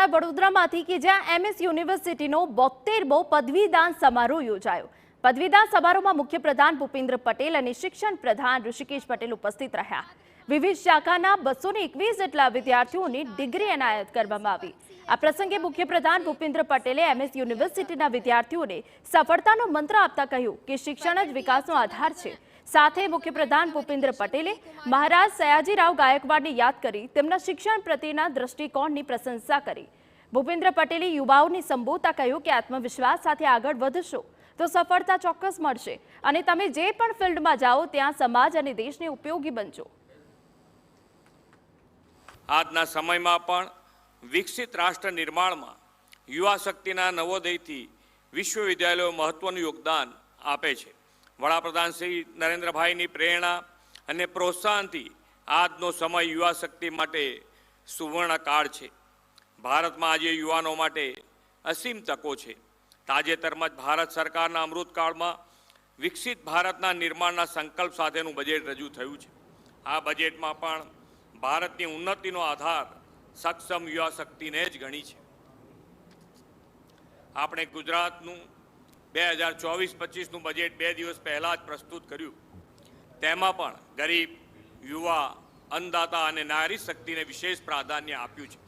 સાહેબ વડોદરામાંથી કે જ્યાં એમએસ યુનિવર્સિટીનો 72મો પદવીદાન સમારોહ યોજાયો। પદવીદાન સમારોહમાં મુખ્યપ્રધાન ભૂપેન્દ્ર પટેલ અને શિક્ષણ પ્રધાન ઋષિકેશ પટેલ ઉપસ્થિત રહ્યા। વિવિધ શાખાના 221 જેટલા વિદ્યાર્થીઓને ડિગ્રી એનાયત કરવામાં આવી। આ પ્રસંગે મુખ્યપ્રધાન ભૂપેન્દ્ર પટેલે એમએસ યુનિવર્સિટીના વિદ્યાર્થીઓને સફળતાનો મંત્ર આપતા કહ્યું કે શિક્ષણ જ વિકાસનો આધાર છે। સાથે મુખ્યપ્રધાન ભૂપેન્દ્ર પટેલે મહારાજ સયાજીરાવ ગાયકવાડને યાદ કરી તેમના શિક્ષણ પ્રત્યેના દૃષ્ટિકોણની પ્રશંસા કરી। ભૂપેન્દ્ર પટેલે યુવાઓને સંબોધતા કહ્યું કે આત્મવિશ્વાસ સાથે આગળ વધશો તો સફળતા ચોક્કસ મળશે અને તમે જે પણ ફિલ્ડમાં જાઓ ત્યાં સમાજ અને દેશને ઉપયોગી બનજો। આજના સમયમાં પણ વિકસિત રાષ્ટ્ર નિર્માણમાં યુવા શક્તિના નવોદયથી વિશ્વવિદ્યાલયો મહત્વનું યોગદાન આપે છે। વડાપ્રધાન શ્રી નરેન્દ્રભાઈની પ્રેરણા અને પ્રોત્સાહનથી આજનો સમય યુવા શક્તિ માટે સુવર્ણકાળ છે। ભારતમાં આજે યુવાનો માટે અસીમ તકો છે। તાજેતરમાં જ ભારત સરકારના અમૃતકાળમાં વિકસિત ભારતના નિર્માણના સંકલ્પ સાથેનું બજેટ રજૂ થયું છે। આ બજેટમાં પણ ભારતની ઉન્નતિનો આધાર સક્ષમ યુવા શક્તિને જ ગણી છે। આપણે ગુજરાતનું 2024-25નું બજેટ 2 દિવસ પહેલાં જ પ્રસ્તુત કર્યું। તેમાં પણ ગરીબ, યુવા, અન્નદાતા અને નારી શક્તિને વિશેષ પ્રાધાન્ય આપ્યું છે।